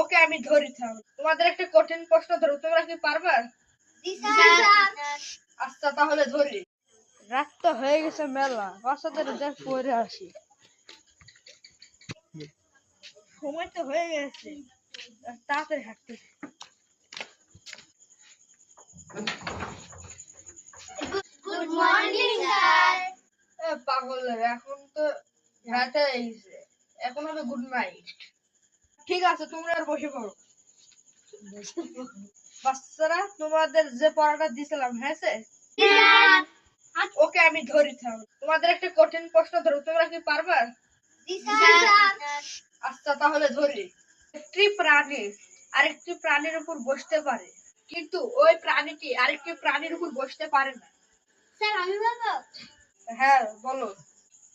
ওকে আমি ধরি তাহলে। তোমাদের একটা কঠিন প্রশ্ন ধরো, তোমরা কি পারবা? আচ্ছা তাহলে ধরি। রাত তো হয়ে গেছে মেলা, বাচ্চাদের দেখ পরে আসি। সময় তো হয়ে গেছে, তাড়াতাড়ি হাঁটতে। Good morning sir. পাগল, এখন তো রাতে হয়ে গেছে, এখন হবে গুড নাইট। ঠিক আছে, তোমরা আর বসে পড়ো। বাচ্চারা, তোমাদের যে পড়াটা দিছিলাম হয়েছে? ওকে আমি ধরি তাহলে। তোমাদের একটা কঠিন প্রশ্ন ধরো, তোমরা কি পারবা? আচ্ছা তাহলে ধরি। একটি প্রাণী আরেকটি প্রাণীর উপর বসতে পারে, কিন্তু ওই প্রাণীটি আরেকটি প্রাণীর উপর বসতে পারে না। স্যার আমি বলবো। হ্যাঁ বলো।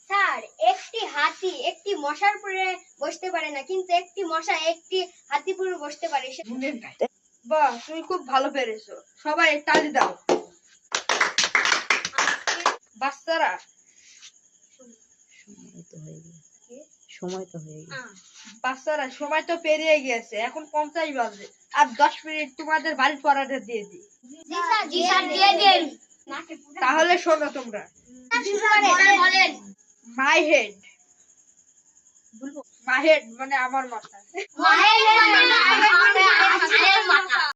স্যার, একটি হাতি একটি মশার উপরে বসতে পারে না, কিন্তু একটি মশা একটি হাতির উপরে বসতে পারে। বাহ, তুমি খুব ভালো পেরেছো, সবাই তালি দাও। বাচ্চারা, বাচ্চারা সময় তো পেরিয়ে গেছে, এখন 50 বাজে, আর 10 মিনিট তোমাদের বাড়ির পড়াটা দিয়ে দিই। জি স্যার, দিয়ে দিন। তাহলে শোনো তোমরা। বলেন। মাই হেড, মাই হেড মানে আমার মাথা। মাহের মাথা।